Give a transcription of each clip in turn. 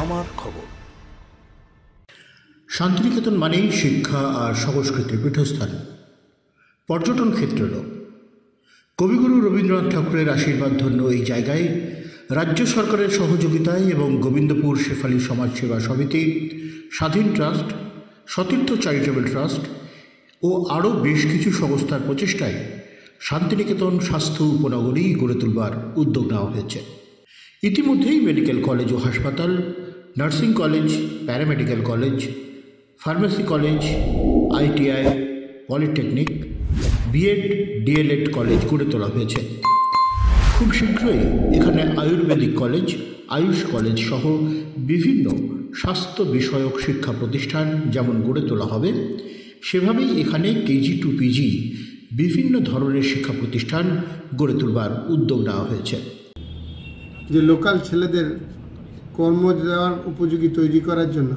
আমার খবর। শান্তিনিকেতন মানেই শিক্ষা আর সংস্কৃতির পীঠস্থান, পর্যটন ক্ষেত্রেরও। কবিগুরু রবীন্দ্রনাথ ঠাকুরের আশীর্বাদ ধন্য এই জায়গায় রাজ্য সরকারের সহযোগিতায় এবং গোবিন্দপুর শেফালী সমাজসেবা সমিতি, স্বাধীন ট্রাস্ট, সতীর্থ চ্যারিটেবল ট্রাস্ট ও আরও বেশ কিছু সংস্থার প্রচেষ্টায় শান্তিনিকেতন স্বাস্থ্য উপনগরী গড়ে তুলবার উদ্যোগ নেওয়া হয়েছে। ইতিমধ্যেই মেডিকেল কলেজ ও হাসপাতাল, nursing college, paramedical college, pharmacy college, ITI, polytechnic, B Ed, DLED college গড়ে তোলা হয়েছে। খুব শীঘ্রই এখানে আয়ুর্বেদিক কলেজ, আয়ুষ কলেজ সহ বিভিন্ন স্বাস্থ্য বিষয়ক শিক্ষা প্রতিষ্ঠান যেমন গড়ে তোলা হবে, সেভাবেই এখানে KG to PG বিভিন্ন ধরনের শিক্ষা প্রতিষ্ঠান গড়ে তোলবার উদ্যোগ নেওয়া হয়েছে। যে লোকাল ছেলেদের কর্ম দেওয়ার উপযোগী তৈরি করার জন্য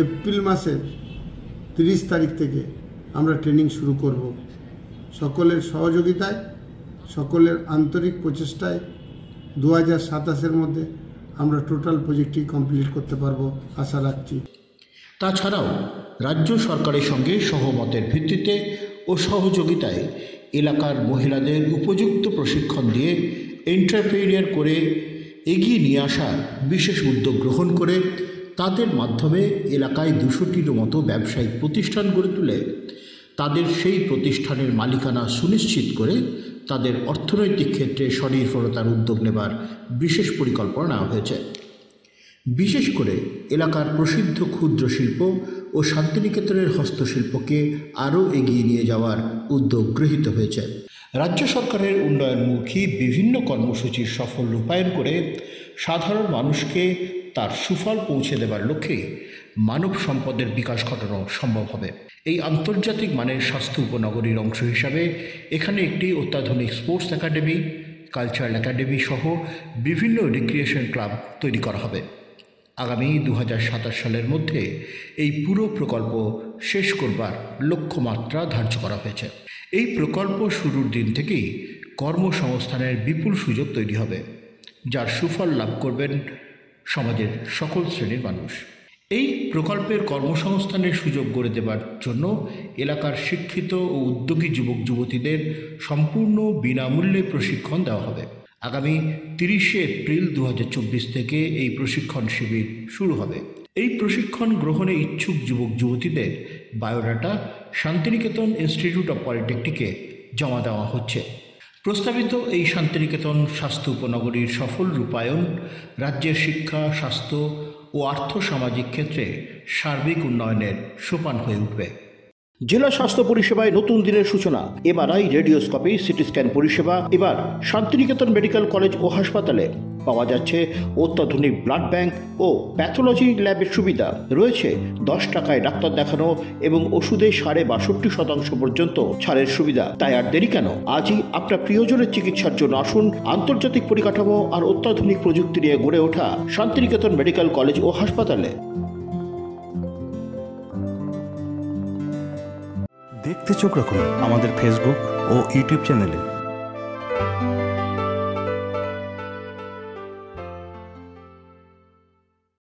এপ্রিল মাসের 30 তারিখ থেকে আমরা ট্রেনিং শুরু করব। সকলের সহযোগিতায়, সকলের আন্তরিক প্রচেষ্টায় 2027-এর মধ্যে আমরা টোটাল প্রজেক্টটি কমপ্লিট করতে পারবো আশা রাখছি। তাছাড়াও রাজ্য সরকারের সঙ্গে সহমতের ভিত্তিতে ও সহযোগিতায় এলাকার মহিলাদের উপযুক্ত প্রশিক্ষণ দিয়ে এন্টারপ্রেনিউর করে এগিয়ে নিয়ে আসার বিশেষ উদ্যোগ গ্রহণ করে তাদের মাধ্যমে এলাকায় 200টির মতো ব্যবসায়িক প্রতিষ্ঠান গড়ে তুলে তাদের সেই প্রতিষ্ঠানের মালিকানা সুনিশ্চিত করে তাদের অর্থনৈতিক ক্ষেত্রে স্বনির্ভরতার উদ্যোগ নেবার বিশেষ পরিকল্পনা নেওয়া হয়েছে। বিশেষ করে এলাকার প্রসিদ্ধ ক্ষুদ্র শিল্প ও শান্তিনিকেতনের হস্তশিল্পকে আরও এগিয়ে নিয়ে যাওয়ার উদ্যোগ গৃহীত হয়েছে। রাজ্য সরকারের উন্নয়নমুখী বিভিন্ন কর্মসূচির সফল রূপায়ণ করে সাধারণ মানুষকে তার সুফল পৌঁছে দেবার লক্ষ্যে মানব সম্পদের বিকাশ ঘটানো সম্ভব হবে। এই আন্তর্জাতিক মানের স্বাস্থ্য উপনগরীর অংশ হিসাবে এখানে একটি অত্যাধুনিক স্পোর্টস একাডেমি, কালচারাল একাডেমি সহ বিভিন্ন রিক্রিয়েশন ক্লাব তৈরি করা হবে। আগামী 2027 সালের মধ্যে এই পুরো প্রকল্প শেষ করবার লক্ষ্যমাত্রা ধার্য করা হয়েছে। এই প্রকল্প শুরুর দিন থেকেই কর্মসংস্থানের বিপুল সুযোগ তৈরি হবে, যার সুফল লাভ করবেন সমাজের সকল শ্রেণীর মানুষ। এই প্রকল্পের কর্মসংস্থানের সুযোগ গড়ে দেবার জন্য এলাকার শিক্ষিত ও উদ্যোগী যুবক যুবতীদের সম্পূর্ণ বিনামূল্যে প্রশিক্ষণ দেওয়া হবে। আগামী 30 এপ্রিল 2024 থেকে এই প্রশিক্ষণ শিবির শুরু হবে। এই প্রশিক্ষণ গ্রহণে ইচ্ছুক যুবক যুবতীদের বায়োডাটা শান্তিনিকেতন ইনস্টিটিউট অব পলিটেকনিকে জমা দেওয়া হচ্ছে। প্রস্তাবিত এই শান্তিনিকেতন স্বাস্থ্য উপনগরীর সফল রূপায়ণ রাজ্যের শিক্ষা, স্বাস্থ্য ও আর্থসামাজিক ক্ষেত্রে সার্বিক উন্নয়নের সোপান হয়ে উঠবে। জেলা স্বাস্থ্য পরিষেবায় নতুন দিনের সূচনা। MRI, রেডিওস্কোপি, সিটি স্ক্যান পরিষেবা এবার শান্তিনিকেতন মেডিকেল কলেজ ও হাসপাতালে পাওয়া যাচ্ছে। অত্যাধুনিক ব্লাড ব্যাংক ও প্যাথোলজি ল্যাবের সুবিধা রয়েছে। 10 টাকায় ডাক্তার দেখানো এবং ওষুধে 62.5% পর্যন্ত ছাড়ের সুবিধা। তাই আর দেরি কেন? আজই আপনার প্রিয়জনের চিকিৎসার জন্য আসুন আন্তর্জাতিক পরিকাঠামো আর অত্যাধুনিক প্রযুক্তি নিয়ে গড়ে ওঠা শান্তিনিকেতন মেডিকেল কলেজ ও হাসপাতালে। দেখতে চোখ রাখুন আমাদের ফেসবুক ও ইউটিউব চ্যানেলে।